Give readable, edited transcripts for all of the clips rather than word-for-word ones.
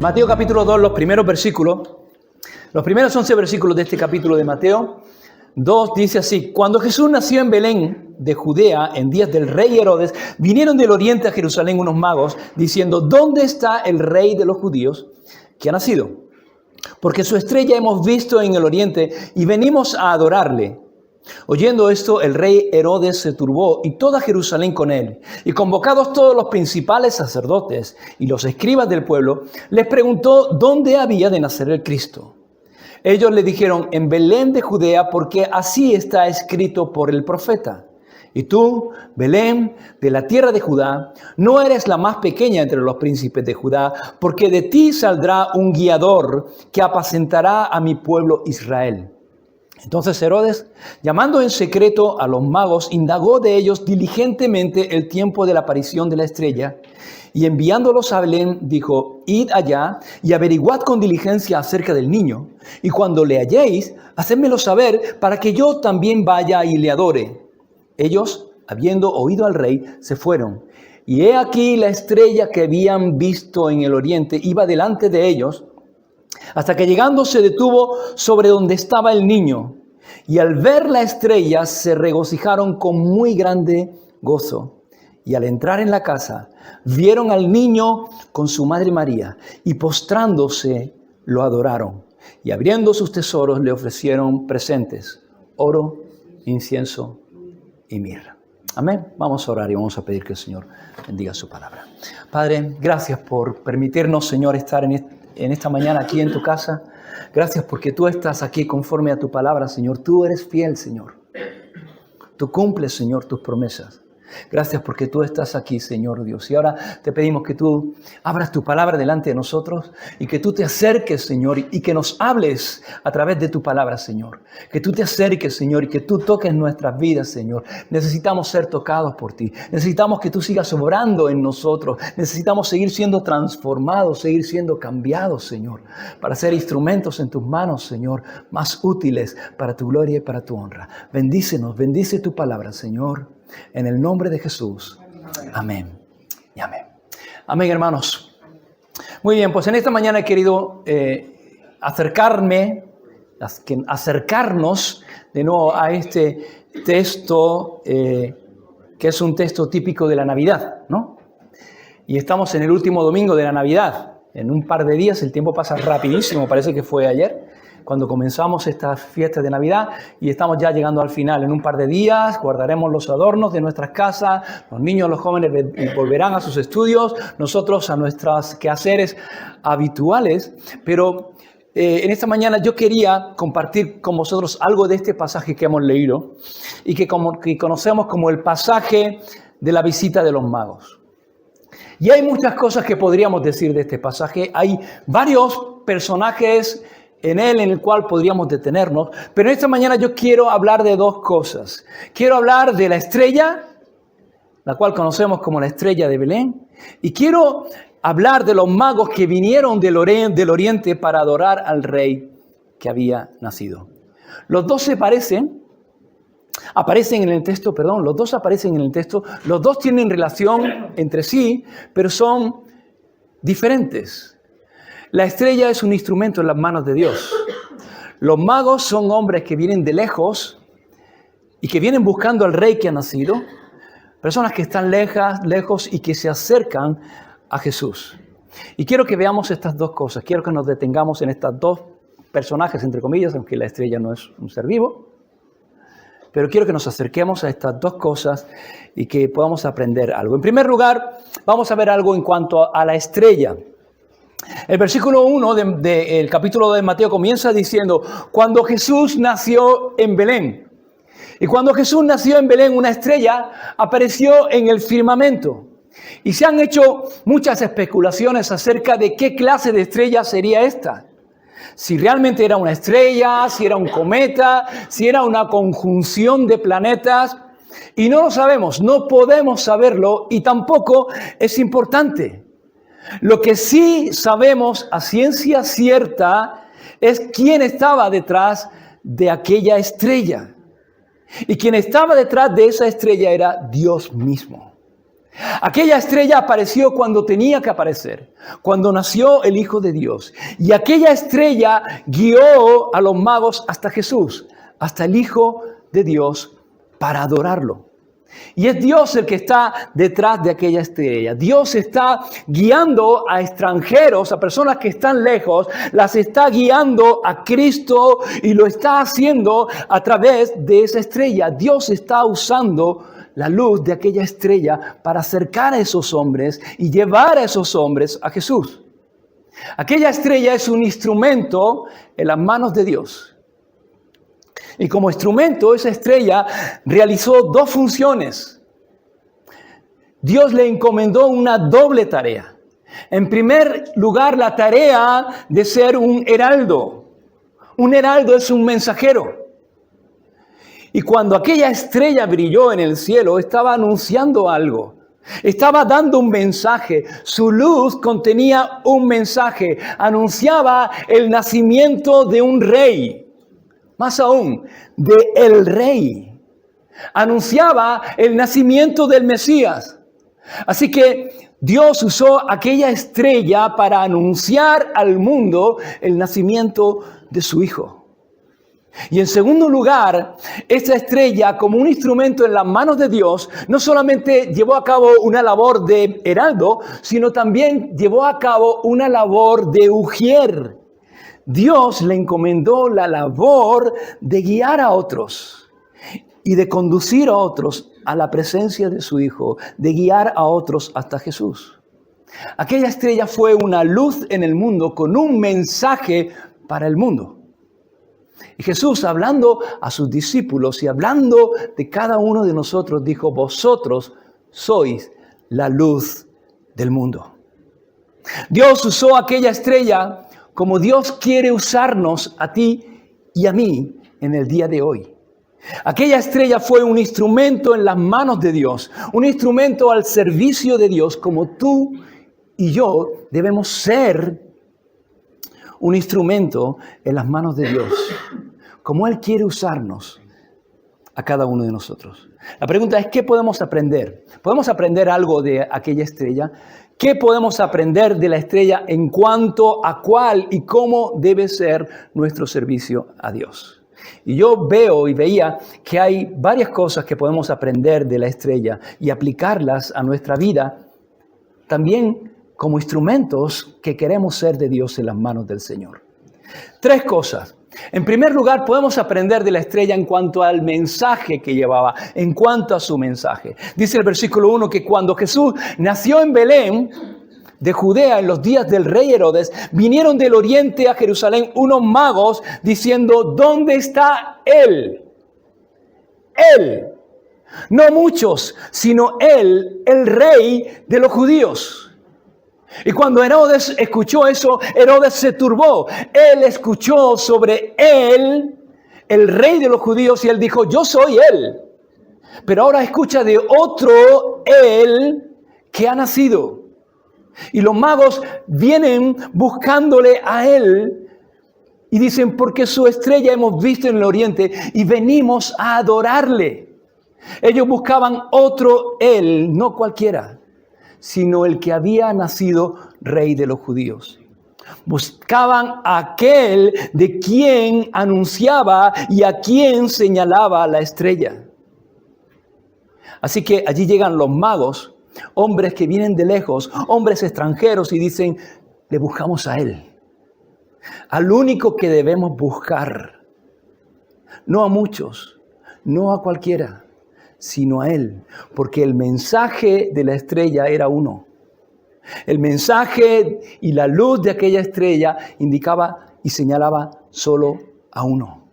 Mateo capítulo 2, los primeros versículos. Los primeros 11 versículos de este capítulo de Mateo 2 dice así: Cuando Jesús nació en Belén de Judea, en días del rey Herodes, vinieron del oriente a Jerusalén unos magos, diciendo: ¿Dónde está el rey de los judíos que ha nacido? Porque su estrella hemos visto en el oriente y venimos a adorarle. Oyendo esto, el rey Herodes se turbó y toda Jerusalén con él. Y convocados todos los principales sacerdotes y los escribas del pueblo, les preguntó dónde había de nacer el Cristo. Ellos le dijeron: en Belén de Judea, porque así está escrito por el profeta. Y tú, Belén, de la tierra de Judá, no eres la más pequeña entre los príncipes de Judá, porque de ti saldrá un guiador que apacentará a mi pueblo Israel. Entonces Herodes, llamando en secreto a los magos, indagó de ellos diligentemente el tiempo de la aparición de la estrella, y enviándolos a Belén, dijo: id allá y averiguad con diligencia acerca del niño, y cuando le halléis, hacedmelo saber, para que yo también vaya y le adore. Ellos, habiendo oído al rey, se fueron, y he aquí la estrella que habían visto en el oriente iba delante de ellos, hasta que llegando se detuvo sobre donde estaba el niño. Y al ver la estrella se regocijaron con muy grande gozo. Y al entrar en la casa, vieron al niño con su madre María, y postrándose lo adoraron. Y abriendo sus tesoros le ofrecieron presentes: oro, incienso y mirra. Amén. Vamos a orar y vamos a pedir que el Señor bendiga su palabra. Padre, gracias por permitirnos, Señor, estar en esta mañana aquí en tu casa. Gracias porque tú estás aquí conforme a tu palabra, Señor. Tú eres fiel, Señor. Tú cumples, Señor, tus promesas. Gracias porque tú estás aquí, Señor Dios. Y ahora te pedimos que tú abras tu palabra delante de nosotros y que tú te acerques, Señor, y que nos hables a través de tu palabra, Señor. Que tú te acerques, Señor, y que tú toques nuestras vidas, Señor. Necesitamos ser tocados por ti. Necesitamos que tú sigas obrando en nosotros. Necesitamos seguir siendo transformados, seguir siendo cambiados, Señor, para ser instrumentos en tus manos, Señor, más útiles para tu gloria y para tu honra. Bendícenos, bendice tu palabra, Señor. En el nombre de Jesús. Amén y amén. Amén, hermanos. Muy bien, pues en esta mañana he querido acercarnos de nuevo a este texto que es un texto típico de la Navidad, ¿no? Y estamos en el último domingo de la Navidad. En un par de días, el tiempo pasa rapidísimo, parece que fue ayer, cuando comenzamos estas fiestas de Navidad, y estamos ya llegando al final. En un par de días guardaremos los adornos de nuestras casas, los niños, los jóvenes volverán a sus estudios, nosotros a nuestros quehaceres habituales. Pero en esta mañana yo quería compartir con vosotros algo de este pasaje que hemos leído y que conocemos como el pasaje de la visita de los magos. Y hay muchas cosas que podríamos decir de este pasaje. Hay varios personajes en él en el cual podríamos detenernos, pero esta mañana yo quiero hablar de dos cosas. Quiero hablar de la estrella, la cual conocemos como la estrella de Belén, y quiero hablar de los magos que vinieron del oriente para adorar al rey que había nacido. Los dos aparecen en el texto, los dos aparecen en el texto, los dos tienen relación entre sí, pero son diferentes. La estrella es un instrumento en las manos de Dios. Los magos son hombres que vienen de lejos y que vienen buscando al rey que ha nacido. Personas que están lejos y que se acercan a Jesús. Y quiero que veamos estas dos cosas. Quiero que nos detengamos en estos dos personajes, entre comillas, aunque la estrella no es un ser vivo. Pero quiero que nos acerquemos a estas dos cosas y que podamos aprender algo. En primer lugar, vamos a ver algo en cuanto a la estrella. El versículo 1 del capítulo de Mateo comienza diciendo: cuando Jesús nació en Belén. Y cuando Jesús nació en Belén, una estrella apareció en el firmamento. Y se han hecho muchas especulaciones acerca de qué clase de estrella sería esta. Si realmente era una estrella, si era un cometa, si era una conjunción de planetas. Y no lo sabemos, no podemos saberlo y tampoco es importante. Lo que sí sabemos a ciencia cierta es quién estaba detrás de aquella estrella. Y quien estaba detrás de esa estrella era Dios mismo. Aquella estrella apareció cuando tenía que aparecer, cuando nació el Hijo de Dios. Y aquella estrella guió a los magos hasta Jesús, hasta el Hijo de Dios, para adorarlo. Y es Dios el que está detrás de aquella estrella. Dios está guiando a extranjeros, a personas que están lejos, las está guiando a Cristo y lo está haciendo a través de esa estrella. Dios está usando la luz de aquella estrella para acercar a esos hombres y llevar a esos hombres a Jesús. Aquella estrella es un instrumento en las manos de Dios. Y como instrumento, esa estrella realizó dos funciones. Dios le encomendó una doble tarea. En primer lugar, la tarea de ser un heraldo. Un heraldo es un mensajero. Y cuando aquella estrella brilló en el cielo, estaba anunciando algo. Estaba dando un mensaje. Su luz contenía un mensaje. Anunciaba el nacimiento de un rey. Más aún, de el rey. Anunciaba el nacimiento del Mesías. Así que Dios usó aquella estrella para anunciar al mundo el nacimiento de su Hijo. Y en segundo lugar, esta estrella, como un instrumento en las manos de Dios, no solamente llevó a cabo una labor de heraldo, sino también llevó a cabo una labor de ujier. Dios le encomendó la labor de guiar a otros y de conducir a otros a la presencia de su Hijo, de guiar a otros hasta Jesús. Aquella estrella fue una luz en el mundo con un mensaje para el mundo. Y Jesús, hablando a sus discípulos y hablando de cada uno de nosotros, dijo: vosotros sois la luz del mundo. Dios usó aquella estrella como Dios quiere usarnos a ti y a mí en el día de hoy. Aquella estrella fue un instrumento en las manos de Dios, un instrumento al servicio de Dios, como tú y yo debemos ser un instrumento en las manos de Dios, como Él quiere usarnos a cada uno de nosotros. La pregunta es, ¿qué podemos aprender? ¿Podemos aprender algo de aquella estrella? ¿Qué podemos aprender de la estrella en cuanto a cuál y cómo debe ser nuestro servicio a Dios? Y yo veía que hay varias cosas que podemos aprender de la estrella y aplicarlas a nuestra vida, también como instrumentos que queremos ser de Dios en las manos del Señor. Tres cosas. En primer lugar, podemos aprender de la estrella en cuanto al mensaje que llevaba, en cuanto a su mensaje. Dice el versículo 1 que cuando Jesús nació en Belén de Judea en los días del rey Herodes, vinieron del oriente a Jerusalén unos magos diciendo: ¿dónde está Él? Él. No muchos, sino Él, el rey de los judíos. Y cuando Herodes escuchó eso, Herodes se turbó. Él escuchó sobre él, el rey de los judíos, y él dijo: yo soy él. Pero ahora escucha de otro él que ha nacido. Y los magos vienen buscándole a él y dicen: porque su estrella hemos visto en el oriente y venimos a adorarle. Ellos buscaban otro él, no cualquiera, sino el que había nacido rey de los judíos. Buscaban a aquel de quien anunciaba y a quien señalaba la estrella. Así que allí llegan los magos, hombres que vienen de lejos, hombres extranjeros, y dicen: le buscamos a él, al único que debemos buscar, no a muchos, no a cualquiera, sino a él, porque el mensaje de la estrella era uno. El mensaje y la luz de aquella estrella indicaba y señalaba solo a uno.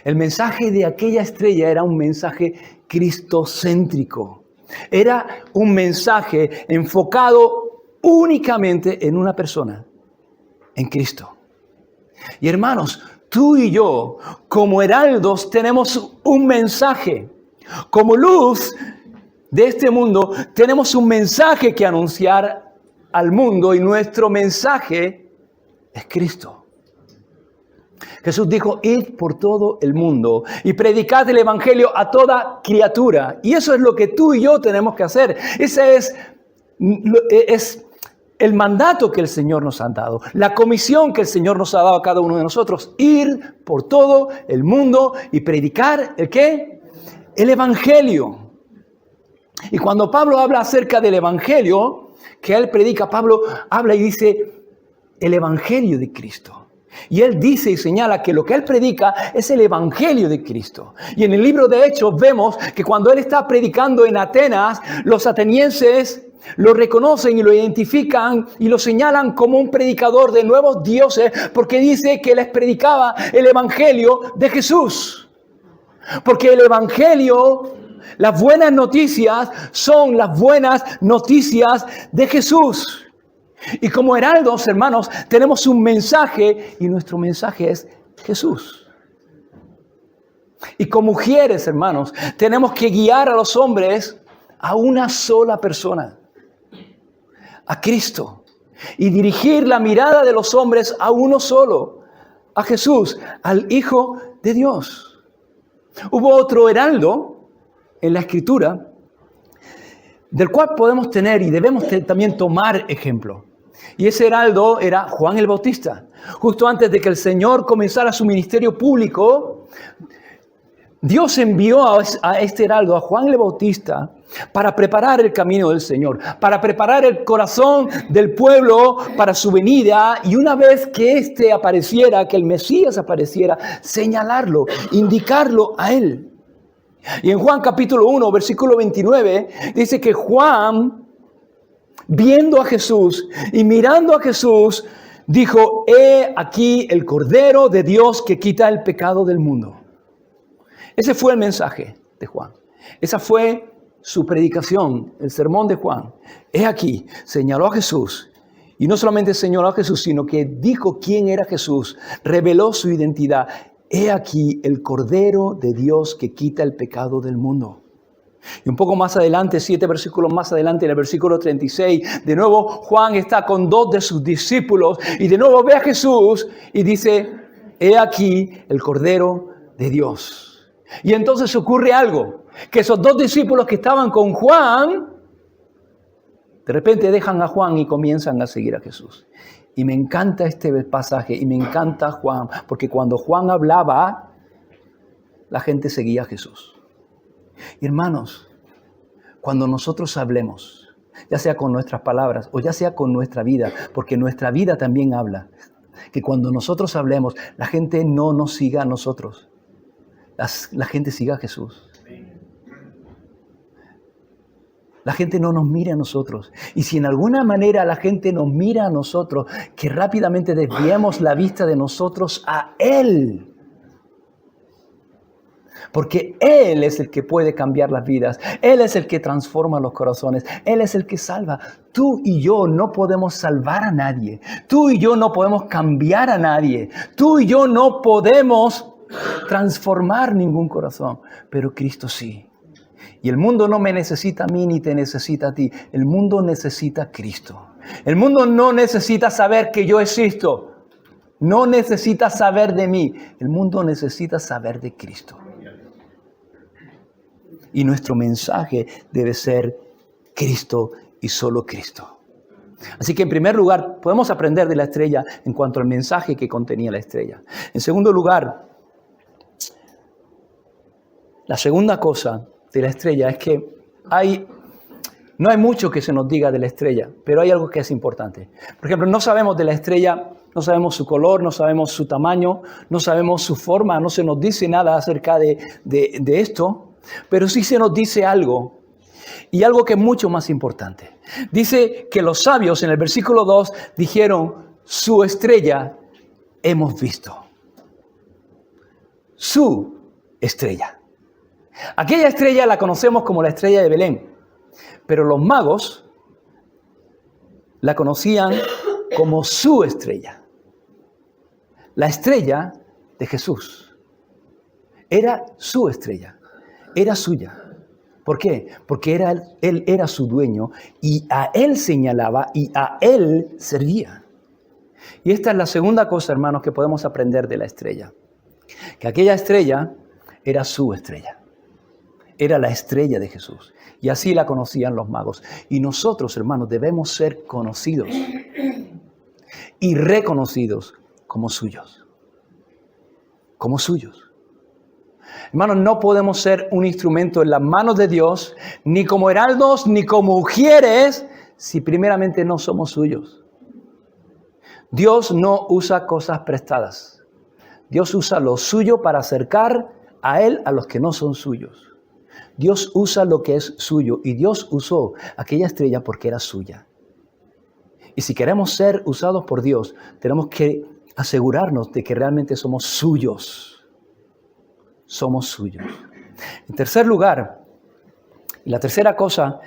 El mensaje de aquella estrella era un mensaje cristocéntrico. Era un mensaje enfocado únicamente en una persona, en Cristo. Y hermanos, tú y yo, como heraldos, tenemos un mensaje. Como luz de este mundo, tenemos un mensaje que anunciar al mundo, y nuestro mensaje es Cristo. Jesús dijo, id por todo el mundo y predicad el evangelio a toda criatura. Y eso es lo que tú y yo tenemos que hacer. Ese es el mandato que el Señor nos ha dado, la comisión que el Señor nos ha dado a cada uno de nosotros. Ir por todo el mundo y predicar, ¿el qué? El evangelio. Y cuando Pablo habla acerca del evangelio que él predica, Pablo habla y dice el evangelio de Cristo. Y él dice y señala que lo que él predica es el evangelio de Cristo. Y en el libro de Hechos vemos que cuando él está predicando en Atenas, los atenienses lo reconocen y lo identifican y lo señalan como un predicador de nuevos dioses, porque dice que les predicaba el evangelio de Jesús. Porque el evangelio, las buenas noticias son las buenas noticias de Jesús. Y como heraldos, hermanos, tenemos un mensaje y nuestro mensaje es Jesús. Y como mujeres, hermanos, tenemos que guiar a los hombres a una sola persona, a Cristo. Y dirigir la mirada de los hombres a uno solo, a Jesús, al Hijo de Dios. Hubo otro heraldo en la Escritura del cual podemos tener y debemos también tomar ejemplo. Y ese heraldo era Juan el Bautista. Justo antes de que el Señor comenzara su ministerio público, Dios envió a este heraldo, a Juan el Bautista, para preparar el camino del Señor, para preparar el corazón del pueblo para su venida, y una vez que éste apareciera, que el Mesías apareciera, señalarlo, indicarlo a él. Y en Juan capítulo 1, versículo 29, dice que Juan, viendo a Jesús y mirando a Jesús, dijo, he aquí el Cordero de Dios que quita el pecado del mundo. Ese fue el mensaje de Juan. Esa fue su predicación, el sermón de Juan. He aquí, señaló a Jesús. Y no solamente señaló a Jesús, sino que dijo quién era Jesús. Reveló su identidad. He aquí el Cordero de Dios que quita el pecado del mundo. Y un poco más adelante, 7 versículos más adelante, en el versículo 36, de nuevo Juan está con 2 de sus discípulos y de nuevo ve a Jesús y dice, he aquí el Cordero de Dios. Y entonces ocurre algo, que esos 2 discípulos que estaban con Juan, de repente dejan a Juan y comienzan a seguir a Jesús. Y me encanta este pasaje y me encanta Juan, porque cuando Juan hablaba, la gente seguía a Jesús. Y hermanos, cuando nosotros hablemos, ya sea con nuestras palabras o ya sea con nuestra vida, porque nuestra vida también habla, que cuando nosotros hablemos, la gente no nos siga a nosotros, la gente siga a Jesús. La gente no nos mira a nosotros. Y si en alguna manera la gente nos mira a nosotros, que rápidamente desviemos la vista de nosotros a Él. Porque Él es el que puede cambiar las vidas. Él es el que transforma los corazones. Él es el que salva. Tú y yo no podemos salvar a nadie. Tú y yo no podemos cambiar a nadie. Tú y yo no podemos transformar ningún corazón. Pero Cristo sí. Y el mundo no me necesita a mí ni te necesita a ti. El mundo necesita a Cristo. El mundo no necesita saber que yo existo. No necesita saber de mí. El mundo necesita saber de Cristo. Y nuestro mensaje debe ser Cristo y solo Cristo. Así que en primer lugar, podemos aprender de la estrella en cuanto al mensaje que contenía la estrella. En segundo lugar, la segunda cosa de la estrella es que no hay mucho que se nos diga de la estrella, pero hay algo que es importante. Por ejemplo, no sabemos de la estrella, no sabemos su color, no sabemos su tamaño, no sabemos su forma, no se nos dice nada acerca de esto. Pero sí se nos dice algo, y algo que es mucho más importante. Dice que los sabios en el versículo 2 dijeron, su estrella hemos visto. Su estrella. Aquella estrella la conocemos como la estrella de Belén, pero los magos la conocían como su estrella. La estrella de Jesús. Era su estrella. Era suya. ¿Por qué? Porque él era su dueño y a él señalaba y a él servía. Y esta es la segunda cosa, hermanos, que podemos aprender de la estrella. Que aquella estrella era su estrella. Era la estrella de Jesús. Y así la conocían los magos. Y nosotros, hermanos, debemos ser conocidos y reconocidos como suyos. Como suyos. Hermanos, no podemos ser un instrumento en las manos de Dios, ni como heraldos, ni como ujieres, si primeramente no somos suyos. Dios no usa cosas prestadas. Dios usa lo suyo para acercar a Él a los que no son suyos. Dios usa lo que es suyo y Dios usó aquella estrella porque era suya. Y si queremos ser usados por Dios, tenemos que asegurarnos de que realmente somos suyos. Somos suyos. En tercer lugar, y la tercera cosa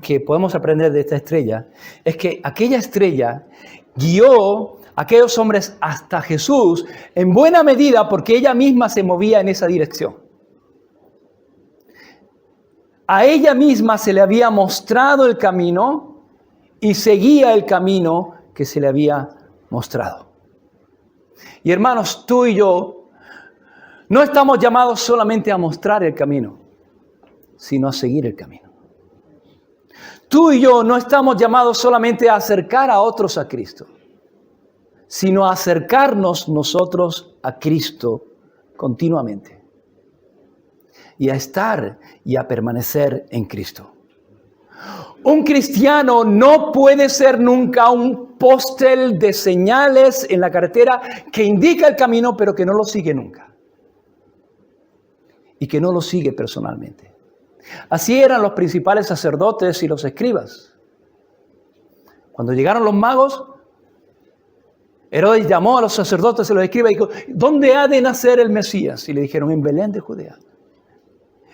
que podemos aprender de esta estrella es que aquella estrella guió a aquellos hombres hasta Jesús en buena medida porque ella misma se movía en esa dirección. A ella misma se le había mostrado el camino y seguía el camino que se le había mostrado. Y hermanos, tú y yo no estamos llamados solamente a mostrar el camino, sino a seguir el camino. Tú y yo no estamos llamados solamente a acercar a otros a Cristo, sino a acercarnos nosotros a Cristo continuamente. Y a estar y a permanecer en Cristo. Un cristiano no puede ser nunca un póster de señales en la carretera que indica el camino, pero que no lo sigue nunca. Y que no lo sigue personalmente. Así eran los principales sacerdotes y los escribas. Cuando llegaron los magos, Herodes llamó a los sacerdotes y los escribas y dijo, ¿dónde ha de nacer el Mesías? Y le dijeron, en Belén de Judea.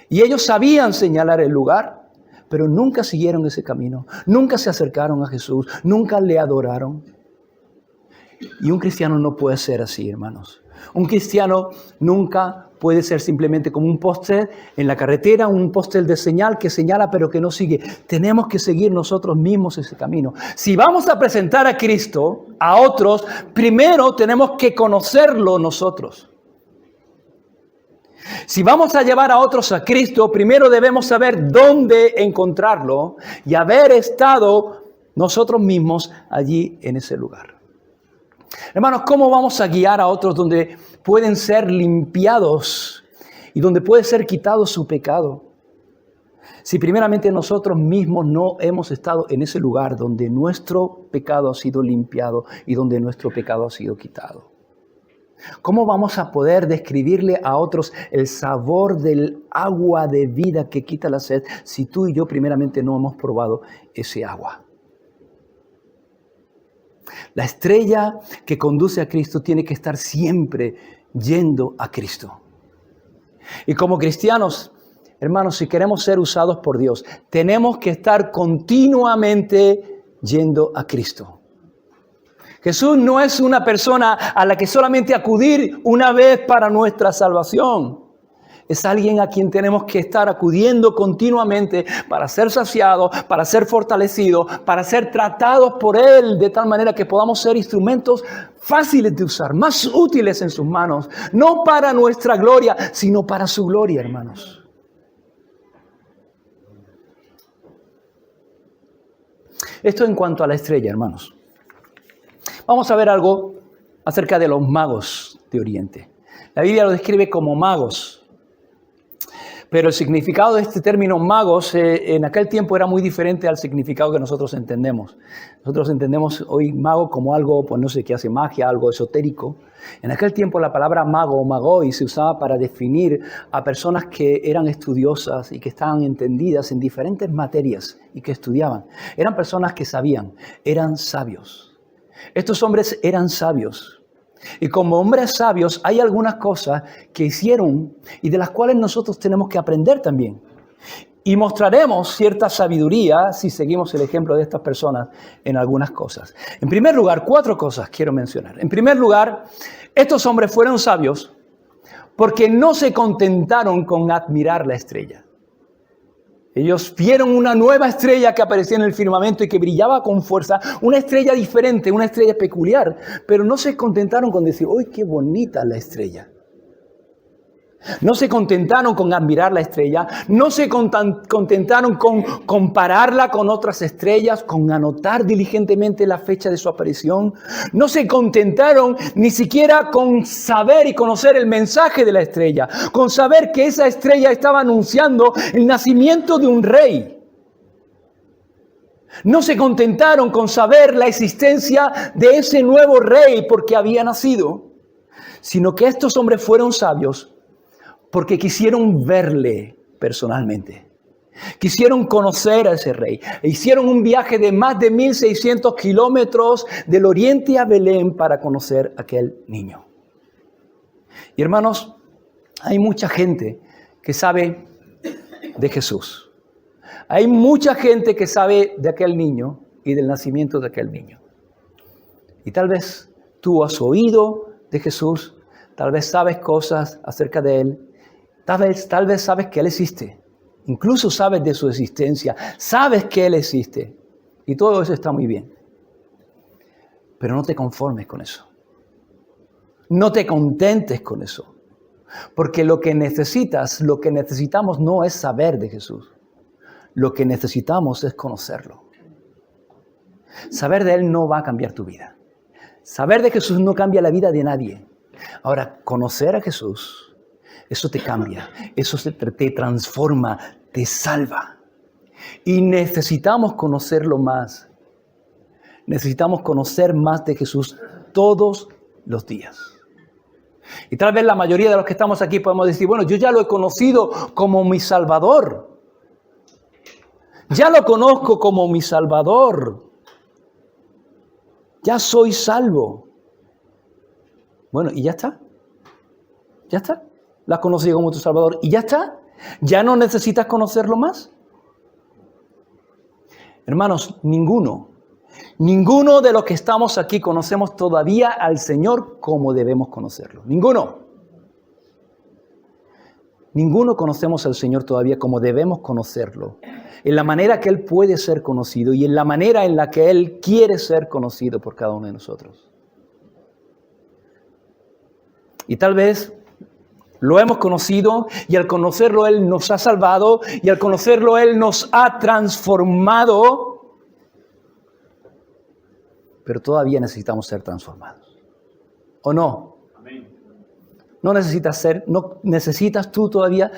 Y ellos sabían señalar el lugar, pero nunca siguieron ese camino. Nunca se acercaron a Jesús, nunca le adoraron. Y un cristiano no puede ser así, hermanos. Un cristiano nunca puede ser simplemente como un póster en la carretera, un póster de señal que señala pero que no sigue. Tenemos que seguir nosotros mismos ese camino. Si vamos a presentar a Cristo a otros, primero tenemos que conocerlo nosotros. Si vamos a llevar a otros a Cristo, primero debemos saber dónde encontrarlo y haber estado nosotros mismos allí en ese lugar. Hermanos, ¿cómo vamos a guiar a otros donde pueden ser limpiados y donde puede ser quitado su pecado? Si primeramente nosotros mismos no hemos estado en ese lugar donde nuestro pecado ha sido limpiado y donde nuestro pecado ha sido quitado. ¿Cómo vamos a poder describirle a otros el sabor del agua de vida que quita la sed si tú y yo primeramente no hemos probado ese agua? La estrella que conduce a Cristo tiene que estar siempre yendo a Cristo. Y como cristianos, hermanos, si queremos ser usados por Dios, tenemos que estar continuamente yendo a Cristo. Jesús no es una persona a la que solamente acudir una vez para nuestra salvación. Es alguien a quien tenemos que estar acudiendo continuamente para ser saciados, para ser fortalecidos, para ser tratados por Él de tal manera que podamos ser instrumentos fáciles de usar, más útiles en sus manos. No para nuestra gloria, sino para su gloria, hermanos. Esto en cuanto a la estrella, hermanos. Vamos a ver algo acerca de los magos de Oriente. La Biblia lo describe como magos. Pero el significado de este término magos en aquel tiempo era muy diferente al significado que nosotros entendemos. Nosotros entendemos hoy mago como algo, pues no sé, que hace magia, algo esotérico. En aquel tiempo la palabra mago o magoi se usaba para definir a personas que eran estudiosas y que estaban entendidas en diferentes materias y que estudiaban. Eran personas que sabían, eran sabios. Estos hombres eran sabios. Y como hombres sabios hay algunas cosas que hicieron y de las cuales nosotros tenemos que aprender también. Y mostraremos cierta sabiduría si seguimos el ejemplo de estas personas en algunas cosas. En primer lugar, 4 cosas quiero mencionar. En primer lugar, estos hombres fueron sabios porque no se contentaron con admirar la estrella. Ellos vieron una nueva estrella que aparecía en el firmamento y que brillaba con fuerza, una estrella diferente, una estrella peculiar, pero no se contentaron con decir, ¡uy, qué bonita la estrella! No se contentaron con admirar la estrella, no se contentaron con compararla con otras estrellas, con anotar diligentemente la fecha de su aparición. No se contentaron ni siquiera con saber y conocer el mensaje de la estrella, con saber que esa estrella estaba anunciando el nacimiento de un rey. No se contentaron con saber la existencia de ese nuevo rey porque había nacido, sino que estos hombres fueron sabios porque quisieron verle personalmente. Quisieron conocer a ese rey. E hicieron un viaje de más de 1,600 kilómetros del oriente a Belén para conocer a aquel niño. Y hermanos, hay mucha gente que sabe de Jesús. Hay mucha gente que sabe de aquel niño y del nacimiento de aquel niño. Y tal vez tú has oído de Jesús, tal vez sabes cosas acerca de él. Tal vez sabes que Él existe. Incluso sabes de su existencia. Sabes que Él existe. Y todo eso está muy bien. Pero no te conformes con eso. No te contentes con eso. Porque lo que necesitamos no es saber de Jesús. Lo que necesitamos es conocerlo. Saber de Él no va a cambiar tu vida. Saber de Jesús no cambia la vida de nadie. Ahora, conocer a Jesús, eso te cambia, eso te transforma, te salva. Y necesitamos conocerlo más. Necesitamos conocer más de Jesús todos los días. Y tal vez la mayoría de los que estamos aquí podemos decir, bueno, yo ya lo he conocido como mi Salvador. Ya lo conozco como mi Salvador. Ya soy salvo. Bueno, ¿y ya está? ¿Ya está? ¿La has conocido como tu Salvador? ¿Y ya está? ¿Ya no necesitas conocerlo más? Hermanos, ninguno de los que estamos aquí conocemos todavía al Señor como debemos conocerlo. Ninguno conocemos al Señor todavía como debemos conocerlo. En la manera que Él puede ser conocido y en la manera en la que Él quiere ser conocido por cada uno de nosotros. Y tal vez lo hemos conocido y al conocerlo Él nos ha salvado y al conocerlo Él nos ha transformado. Pero todavía necesitamos ser transformados. ¿O no? Amén. No necesitas tú todavía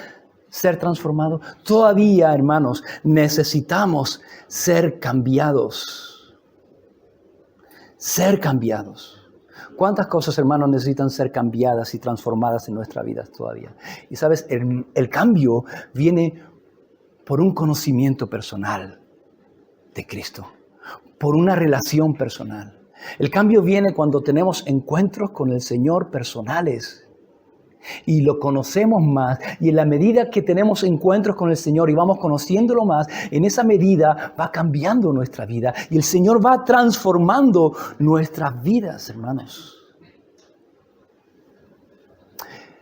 ser transformado. Todavía, hermanos, necesitamos ser cambiados. Ser cambiados. ¿Cuántas cosas, hermanos, necesitan ser cambiadas y transformadas en nuestra vida todavía? Y sabes, el cambio viene por un conocimiento personal de Cristo, por una relación personal. El cambio viene cuando tenemos encuentros con el Señor personales y lo conocemos más. Y en la medida que tenemos encuentros con el Señor y vamos conociéndolo más, en esa medida va cambiando nuestra vida. Y el Señor va transformando nuestras vidas, hermanos.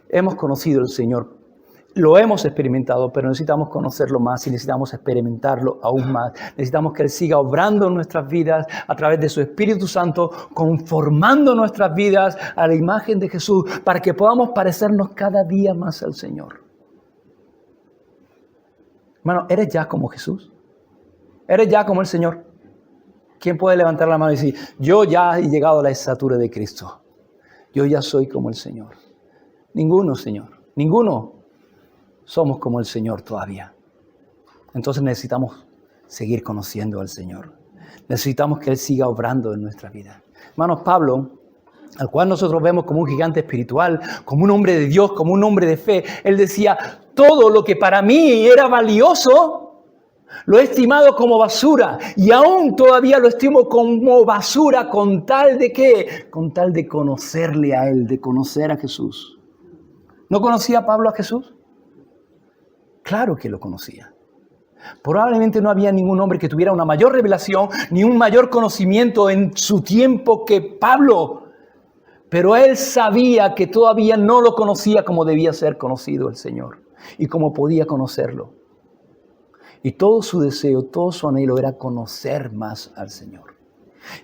Hemos conocido al Señor, lo hemos experimentado, pero necesitamos conocerlo más y necesitamos experimentarlo aún más. Necesitamos que Él siga obrando en nuestras vidas a través de su Espíritu Santo, conformando nuestras vidas a la imagen de Jesús, para que podamos parecernos cada día más al Señor. Hermano, ¿eres ya como Jesús? ¿Eres ya como el Señor? ¿Quién puede levantar la mano y decir, yo ya he llegado a la estatura de Cristo? Yo ya soy como el Señor. Ninguno, Señor. Ninguno somos como el Señor todavía. Entonces necesitamos seguir conociendo al Señor. Necesitamos que Él siga obrando en nuestra vida. Hermanos, Pablo, al cual nosotros vemos como un gigante espiritual, como un hombre de Dios, como un hombre de fe, él decía, todo lo que para mí era valioso, lo he estimado como basura. Y aún todavía lo estimo como basura con tal de ¿qué? Con tal de conocerle a Él, de conocer a Jesús. ¿No conocía Pablo a Jesús? Claro que lo conocía. Probablemente no había ningún hombre que tuviera una mayor revelación ni un mayor conocimiento en su tiempo que Pablo. Pero él sabía que todavía no lo conocía como debía ser conocido el Señor y como podía conocerlo. Y todo su deseo, todo su anhelo era conocer más al Señor.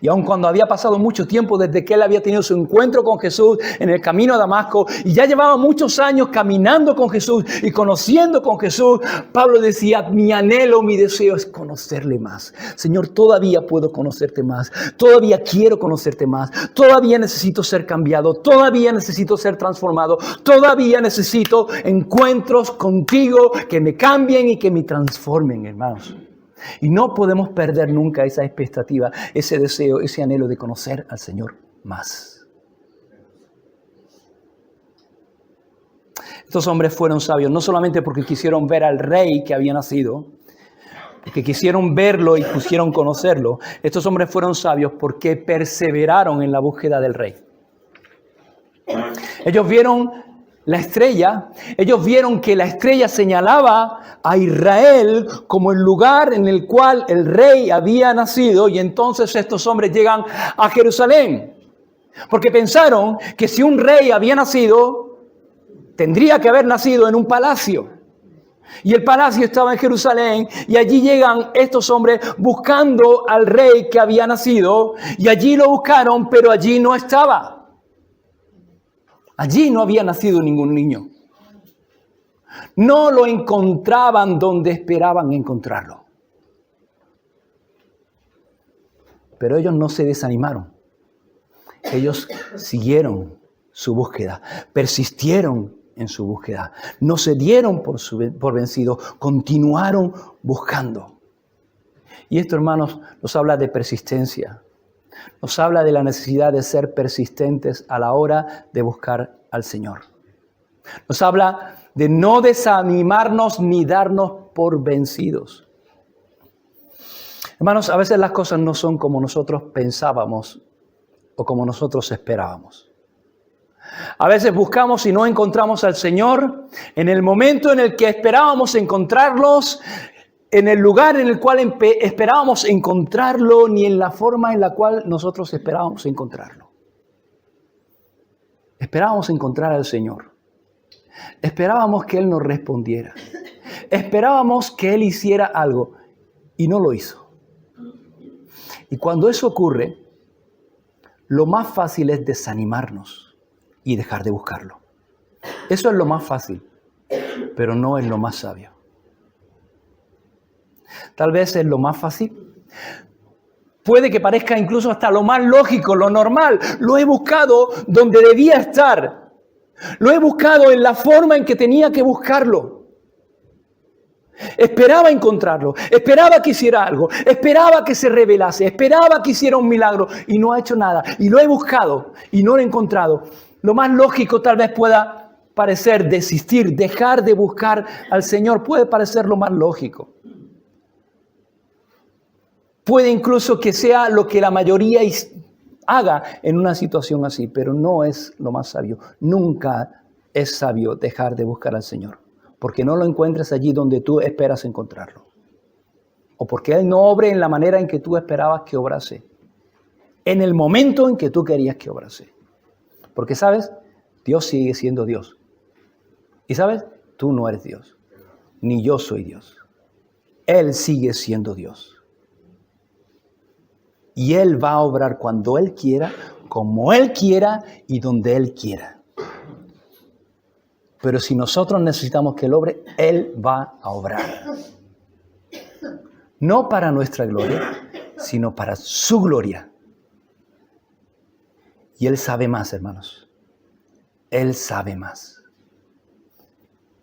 Y aun cuando había pasado mucho tiempo desde que él había tenido su encuentro con Jesús en el camino a Damasco, y ya llevaba muchos años caminando con Jesús y conociendo con Jesús, Pablo decía, mi anhelo, mi deseo es conocerle más. Señor, todavía puedo conocerte más, todavía quiero conocerte más, todavía necesito ser cambiado, todavía necesito ser transformado, todavía necesito encuentros contigo que me cambien y que me transformen, hermanos. Y no podemos perder nunca esa expectativa, ese deseo, ese anhelo de conocer al Señor más. Estos hombres fueron sabios, no solamente porque quisieron ver al rey que había nacido, porque quisieron verlo y quisieron conocerlo. Estos hombres fueron sabios porque perseveraron en la búsqueda del rey. Ellos vieron la estrella, ellos vieron que la estrella señalaba a Israel como el lugar en el cual el rey había nacido, y entonces estos hombres llegan a Jerusalén, porque pensaron que si un rey había nacido, tendría que haber nacido en un palacio, y el palacio estaba en Jerusalén, y allí llegan estos hombres buscando al rey que había nacido, y allí lo buscaron, pero allí no estaba. Allí no había nacido ningún niño. No lo encontraban donde esperaban encontrarlo. Pero ellos no se desanimaron. Ellos siguieron su búsqueda, persistieron en su búsqueda. No se dieron por vencidos, continuaron buscando. Y esto, hermanos, nos habla de persistencia. Nos habla de la necesidad de ser persistentes a la hora de buscar al Señor. Nos habla de no desanimarnos ni darnos por vencidos. Hermanos, a veces las cosas no son como nosotros pensábamos o como nosotros esperábamos. A veces buscamos y no encontramos al Señor en el momento en el que esperábamos encontrarlos, en el lugar en el cual esperábamos encontrarlo, ni en la forma en la cual nosotros esperábamos encontrarlo. Esperábamos encontrar al Señor. Esperábamos que Él nos respondiera. Esperábamos que Él hiciera algo y no lo hizo. Y cuando eso ocurre, lo más fácil es desanimarnos y dejar de buscarlo. Eso es lo más fácil, pero no es lo más sabio. Tal vez es lo más fácil. Puede que parezca incluso hasta lo más lógico, lo normal. Lo he buscado donde debía estar. Lo he buscado en la forma en que tenía que buscarlo. Esperaba encontrarlo. Esperaba que hiciera algo. Esperaba que se revelase. Esperaba que hiciera un milagro. Y no ha hecho nada. Y lo he buscado y no lo he encontrado. Lo más lógico tal vez pueda parecer desistir, dejar de buscar al Señor. Puede parecer lo más lógico. Puede incluso que sea lo que la mayoría haga en una situación así, pero no es lo más sabio. Nunca es sabio dejar de buscar al Señor, porque no lo encuentres allí donde tú esperas encontrarlo. O porque Él no obre en la manera en que tú esperabas que obrase, en el momento en que tú querías que obrase. Porque, ¿sabes? Dios sigue siendo Dios. Y, ¿sabes? Tú no eres Dios, ni yo soy Dios. Él sigue siendo Dios. Y Él va a obrar cuando Él quiera, como Él quiera y donde Él quiera. Pero si nosotros necesitamos que Él obre, Él va a obrar. No para nuestra gloria, sino para su gloria. Y Él sabe más, hermanos. Él sabe más.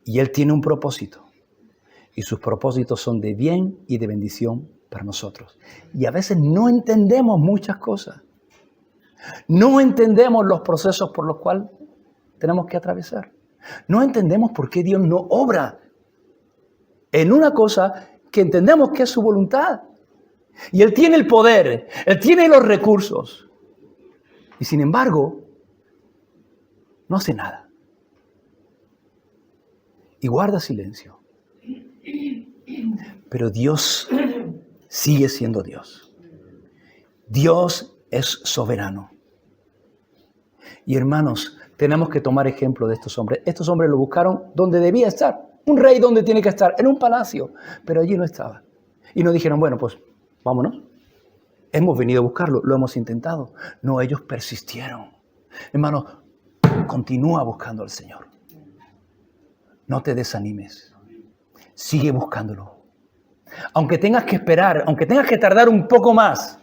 Y Él tiene un propósito. Y sus propósitos son de bien y de bendición para nosotros. Y a veces no entendemos muchas cosas. No entendemos los procesos por los cuales tenemos que atravesar. No entendemos por qué Dios no obra en una cosa que entendemos que es su voluntad. Y Él tiene el poder, Él tiene los recursos. Y sin embargo, no hace nada. Y guarda silencio. Pero Dios sigue siendo Dios. Dios es soberano. Y hermanos, tenemos que tomar ejemplo de estos hombres. Estos hombres lo buscaron donde debía estar. Un rey, ¿dónde tiene que estar? En un palacio. Pero allí no estaba. Y nos dijeron, bueno, pues vámonos. Hemos venido a buscarlo, lo hemos intentado. No, ellos persistieron. Hermano, continúa buscando al Señor. No te desanimes. Sigue buscándolo. Aunque tengas que esperar, aunque tengas que tardar un poco más,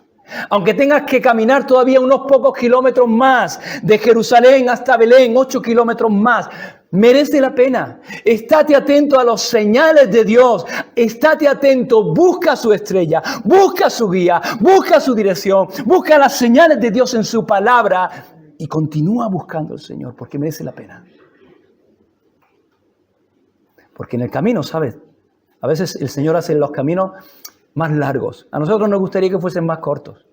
aunque tengas que caminar todavía unos pocos kilómetros más, de Jerusalén hasta Belén, 8 kilómetros más, merece la pena. Estate atento a las señales de Dios. Estate atento, busca su estrella, busca su guía, busca su dirección, busca las señales de Dios en su palabra y continúa buscando al Señor porque merece la pena. Porque en el camino, ¿sabes? A veces el Señor hace los caminos más largos. A nosotros nos gustaría que fuesen más cortos.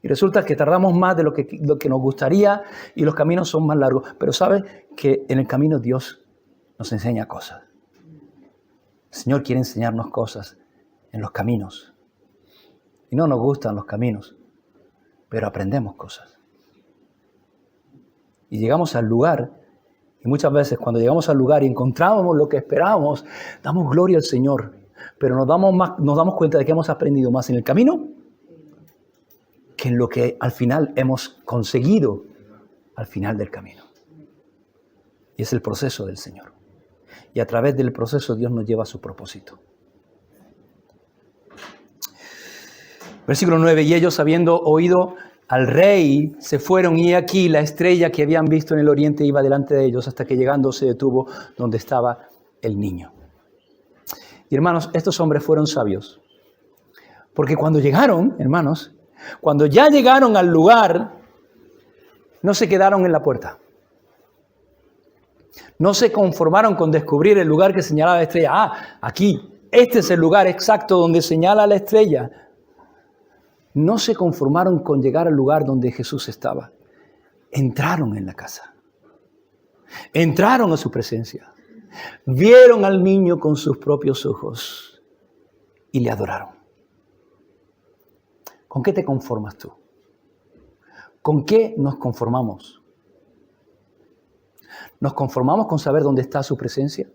Y resulta que tardamos más de lo que nos gustaría y los caminos son más largos. Pero ¿sabes? Que en el camino Dios nos enseña cosas. El Señor quiere enseñarnos cosas en los caminos. Y no nos gustan los caminos, pero aprendemos cosas. Y llegamos al lugar. Y muchas veces cuando llegamos al lugar y encontramos lo que esperábamos, damos gloria al Señor. Pero nos damos cuenta de que hemos aprendido más en el camino que en lo que al final hemos conseguido al final del camino. Y es el proceso del Señor. Y a través del proceso Dios nos lleva a su propósito. Versículo 9. Y ellos, habiendo oído al rey, se fueron, y aquí la estrella que habían visto en el oriente iba delante de ellos, hasta que llegando se detuvo donde estaba el niño. Y hermanos, estos hombres fueron sabios. Porque cuando llegaron, hermanos, cuando ya llegaron al lugar, no se quedaron en la puerta. No se conformaron con descubrir el lugar que señalaba la estrella. Ah, aquí, este es el lugar exacto donde señala la estrella. No se conformaron con llegar al lugar donde Jesús estaba. Entraron en la casa. Entraron a su presencia. Vieron al niño con sus propios ojos y le adoraron. ¿Con qué te conformas tú? ¿Con qué nos conformamos? ¿Nos conformamos con saber dónde está su presencia?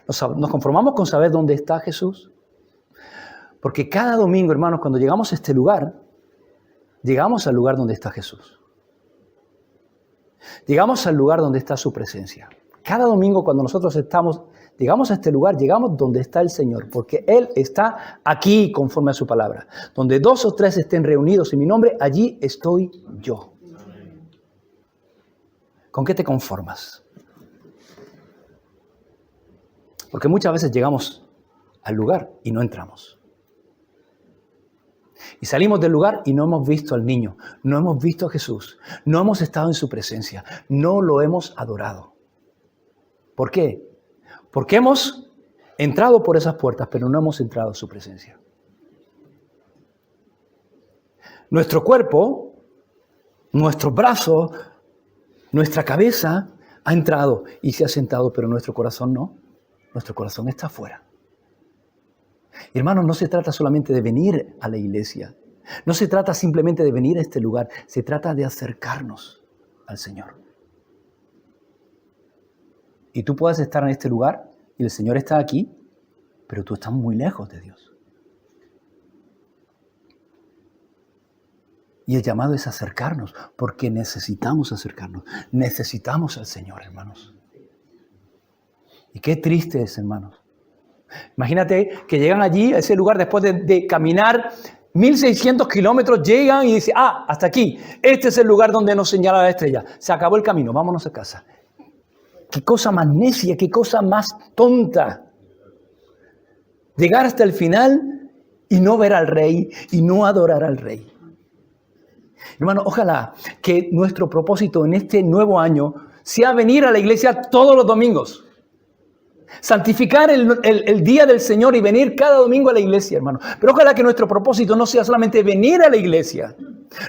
¿Nos conformamos con saber dónde está Jesús? Porque cada domingo, hermanos, cuando llegamos a este lugar, llegamos al lugar donde está Jesús. Llegamos al lugar donde está su presencia. Cada domingo cuando nosotros llegamos a este lugar, llegamos donde está el Señor, porque Él está aquí conforme a su palabra. Donde 2 o 3 estén reunidos en mi nombre, allí estoy yo. ¿Con qué te conformas? Porque muchas veces llegamos al lugar y no entramos. Y salimos del lugar y no hemos visto al niño, no hemos visto a Jesús, no hemos estado en su presencia, no lo hemos adorado. ¿Por qué? Porque hemos entrado por esas puertas, pero no hemos entrado en su presencia. Nuestro cuerpo, nuestros brazos, nuestra cabeza ha entrado y se ha sentado, pero nuestro corazón no. Nuestro corazón está afuera. Y hermanos, no se trata solamente de venir a la iglesia. No se trata simplemente de venir a este lugar. Se trata de acercarnos al Señor. Y tú puedes estar en este lugar y el Señor está aquí, pero tú estás muy lejos de Dios. Y el llamado es acercarnos, porque necesitamos acercarnos. Necesitamos al Señor, hermanos. Y qué triste es, hermanos. Imagínate que llegan allí, a ese lugar, después de caminar 1600 kilómetros, llegan y dicen, hasta aquí. Este es el lugar donde nos señala la estrella. Se acabó el camino, vámonos a casa. Qué cosa más necia, qué cosa más tonta. Llegar hasta el final y no ver al rey y no adorar al rey. Hermano, ojalá que nuestro propósito en este nuevo año sea venir a la iglesia todos los domingos. Santificar el día del Señor y venir cada domingo a la iglesia, hermano. Pero ojalá que nuestro propósito no sea solamente venir a la iglesia.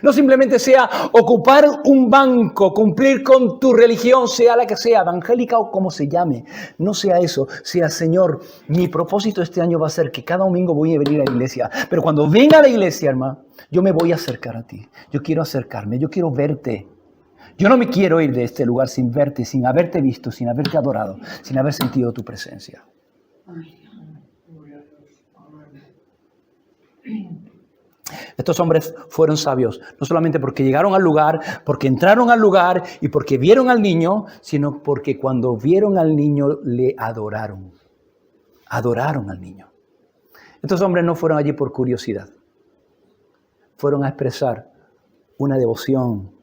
No simplemente sea ocupar un banco, cumplir con tu religión, sea la que sea, evangélica o como se llame. No sea eso. Sea, Señor, mi propósito este año va a ser que cada domingo voy a venir a la iglesia. Pero cuando venga a la iglesia, hermano, yo me voy a acercar a ti. Yo quiero acercarme, yo quiero verte. Yo no me quiero ir de este lugar sin verte, sin haberte visto, sin haberte adorado, sin haber sentido tu presencia. Estos hombres fueron sabios, no solamente porque llegaron al lugar, porque entraron al lugar y porque vieron al niño, sino porque cuando vieron al niño le adoraron. Adoraron al niño. Estos hombres no fueron allí por curiosidad. Fueron a expresar una devoción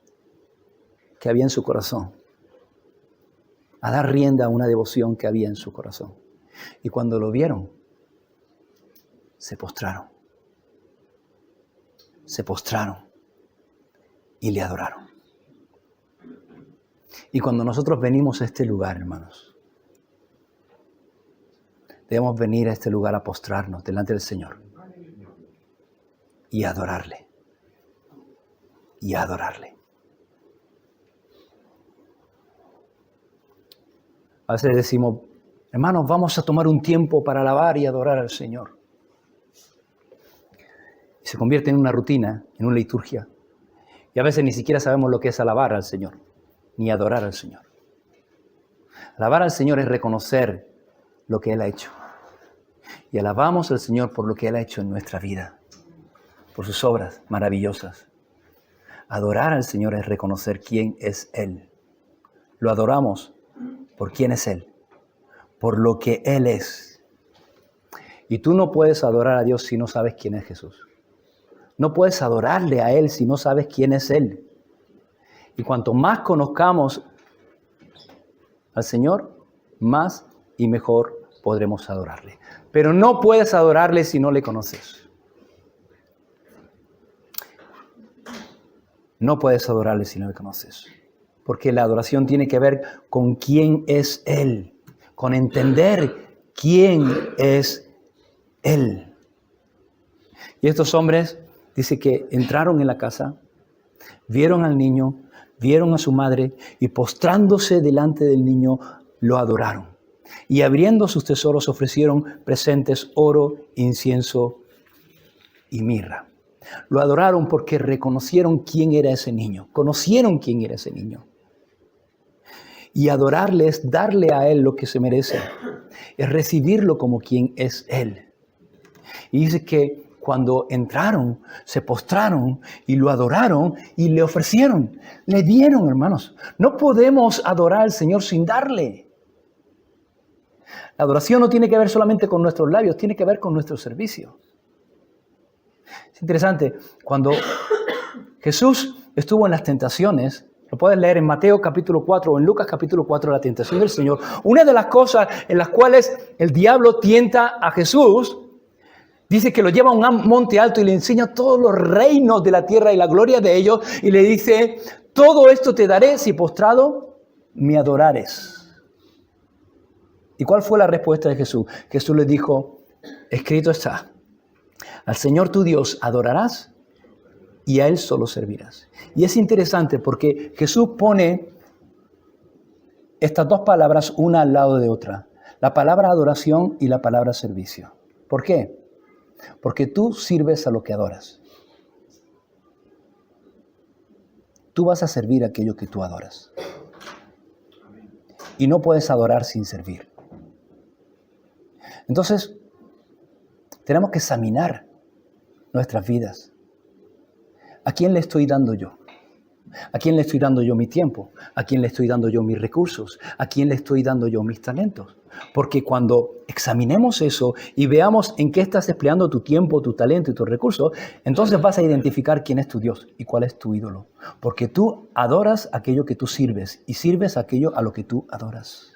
que había en su corazón. A dar rienda a una devoción que había en su corazón. Y cuando lo vieron, se postraron. Se postraron y le adoraron. Y cuando nosotros venimos a este lugar, hermanos, debemos venir a este lugar a postrarnos delante del Señor y adorarle. Y adorarle. A veces decimos, hermanos, vamos a tomar un tiempo para alabar y adorar al Señor. Y se convierte en una rutina, en una liturgia. Y a veces ni siquiera sabemos lo que es alabar al Señor, ni adorar al Señor. Alabar al Señor es reconocer lo que Él ha hecho. Y alabamos al Señor por lo que Él ha hecho en nuestra vida, por sus obras maravillosas. Adorar al Señor es reconocer quién es Él. Lo adoramos por quién es Él, por lo que Él es. Y tú no puedes adorar a Dios si no sabes quién es Jesús. No puedes adorarle a Él si no sabes quién es Él. Y cuanto más conozcamos al Señor, más y mejor podremos adorarle. Pero no puedes adorarle si no le conoces. No puedes adorarle si no le conoces. Porque la adoración tiene que ver con quién es Él. Con entender quién es Él. Y estos hombres, dice que entraron en la casa, vieron al niño, vieron a su madre y postrándose delante del niño, lo adoraron. Y abriendo sus tesoros ofrecieron presentes, oro, incienso y mirra. Lo adoraron porque reconocieron quién era ese niño, conocieron quién era ese niño. Y adorarle es darle a Él lo que se merece, es recibirlo como quien es Él. Y dice que cuando entraron, se postraron y lo adoraron y le ofrecieron, le dieron, hermanos. No podemos adorar al Señor sin darle. La adoración no tiene que ver solamente con nuestros labios, tiene que ver con nuestro servicio. Es interesante, cuando Jesús estuvo en las tentaciones, lo puedes leer en Mateo capítulo 4 o en Lucas capítulo 4, la tentación del Señor. Una de las cosas en las cuales el diablo tienta a Jesús, dice que lo lleva a un monte alto y le enseña todos los reinos de la tierra y la gloria de ellos. Y le dice, todo esto te daré si postrado me adorares. ¿Y cuál fue la respuesta de Jesús? Jesús le dijo, escrito está, al Señor tu Dios adorarás y a Él solo servirás. Y es interesante porque Jesús pone estas dos palabras una al lado de otra. La palabra adoración y la palabra servicio. ¿Por qué? Porque tú sirves a lo que adoras. Tú vas a servir a aquello que tú adoras. Y no puedes adorar sin servir. Entonces, tenemos que examinar nuestras vidas. ¿A quién le estoy dando yo? ¿A quién le estoy dando yo mi tiempo? ¿A quién le estoy dando yo mis recursos? ¿A quién le estoy dando yo mis talentos? Porque cuando examinemos eso y veamos en qué estás empleando tu tiempo, tu talento y tus recursos, entonces vas a identificar quién es tu Dios y cuál es tu ídolo. Porque tú adoras aquello que tú sirves y sirves aquello a lo que tú adoras.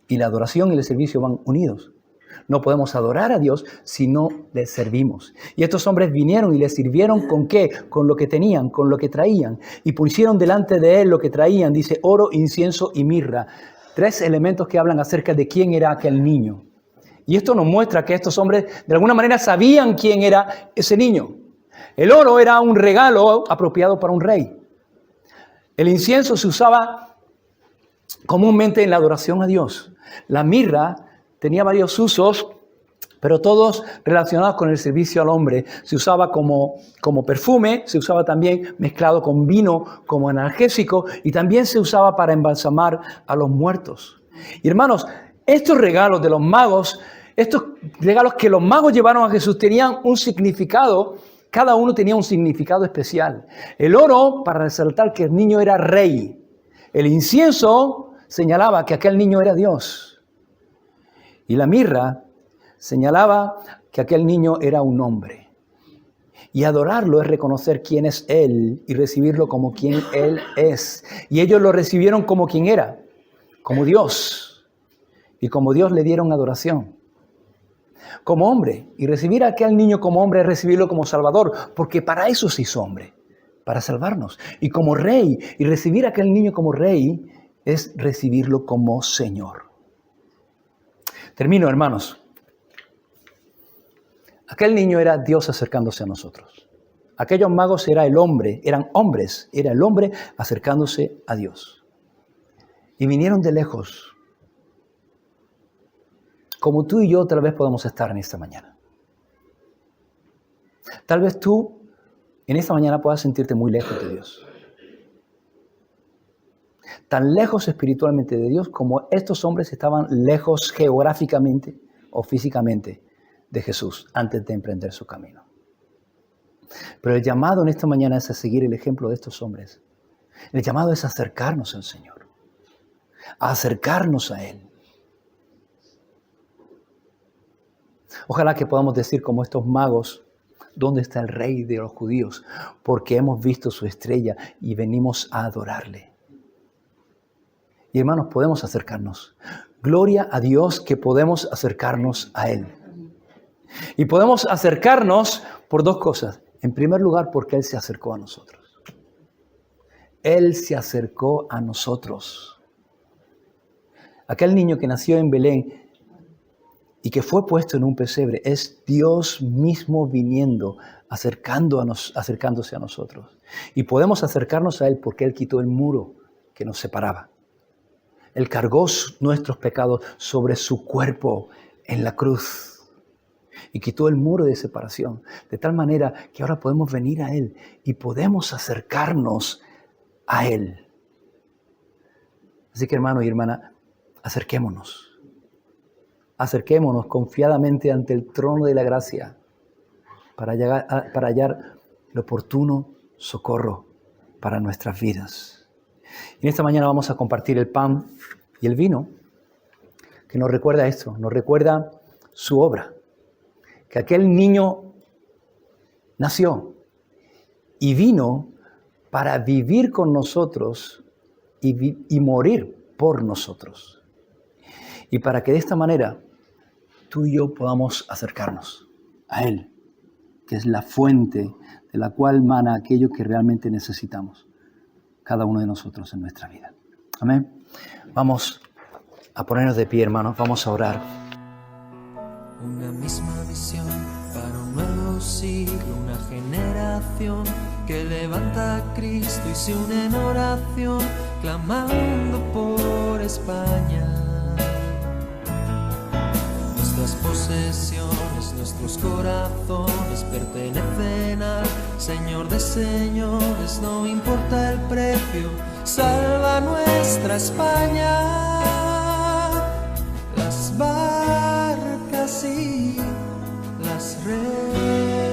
Y la adoración y el servicio van unidos. No podemos adorar a Dios si no le servimos. Y estos hombres vinieron y le sirvieron ¿con qué? Con lo que tenían, con lo que traían. Y pusieron delante de Él lo que traían, dice oro, incienso y mirra. 3 elementos que hablan acerca de quién era aquel niño. Y esto nos muestra que estos hombres de alguna manera sabían quién era ese niño. El oro era un regalo apropiado para un rey. El incienso se usaba comúnmente en la adoración a Dios. La mirra tenía varios usos pero todos relacionados con el servicio al hombre. Se usaba como perfume, se usaba también mezclado con vino como analgésico y también se usaba para embalsamar a los muertos. Y hermanos, estos regalos de los magos, estos regalos que los magos llevaron a Jesús tenían un significado, cada uno tenía un significado especial. El oro para resaltar que el niño era rey. El incienso señalaba que aquel niño era Dios. Y la mirra señalaba que aquel niño era un hombre. Y adorarlo es reconocer quién es Él y recibirlo como quien Él es. Y ellos lo recibieron como quien era, como Dios. Y como Dios le dieron adoración. Como hombre. Y recibir a aquel niño como hombre es recibirlo como Salvador, porque para eso se hizo hombre, para salvarnos. Y como rey, y recibir a aquel niño como rey es recibirlo como Señor. Termino, hermanos. Aquel niño era Dios acercándose a nosotros. Aquellos magos eran hombres, era el hombre acercándose a Dios. Y vinieron de lejos, como tú y yo tal vez podamos estar en esta mañana. Tal vez tú en esta mañana puedas sentirte muy lejos de Dios. Tan lejos espiritualmente de Dios como estos hombres estaban lejos geográficamente o físicamente de Jesús antes de emprender su camino. Pero el llamado en esta mañana es a seguir el ejemplo de estos hombres. El llamado es acercarnos al Señor, a acercarnos a Él. Ojalá que podamos decir como estos magos, ¿dónde está el rey de los judíos? Porque hemos visto su estrella y venimos a adorarle. Y hermanos, podemos acercarnos. Gloria a Dios que podemos acercarnos a Él. Y podemos acercarnos por dos cosas. En primer lugar, porque Él se acercó a nosotros. Él se acercó a nosotros. Aquel niño que nació en Belén y que fue puesto en un pesebre es Dios mismo viniendo, acercándose a nosotros. Y podemos acercarnos a Él porque Él quitó el muro que nos separaba. Él cargó nuestros pecados sobre su cuerpo en la cruz. Y quitó el muro de separación, de tal manera que ahora podemos venir a Él y podemos acercarnos a Él. Así que hermano y hermana, acerquémonos. Acerquémonos confiadamente ante el trono de la gracia para hallar el oportuno socorro para nuestras vidas. Y en esta mañana vamos a compartir el pan y el vino que nos recuerda esto, nos recuerda su obra. Que aquel niño nació y vino para vivir con nosotros y morir por nosotros. Y para que de esta manera tú y yo podamos acercarnos a Él, que es la fuente de la cual mana aquello que realmente necesitamos, cada uno de nosotros en nuestra vida. Amén. Vamos a ponernos de pie, hermanos, vamos a orar. Una misma visión para un nuevo siglo, una generación que levanta a Cristo y se une en oración, clamando por España. Nuestras posesiones, nuestros corazones pertenecen al Señor de señores, no importa el precio, salva nuestra España. Las barcas y las redes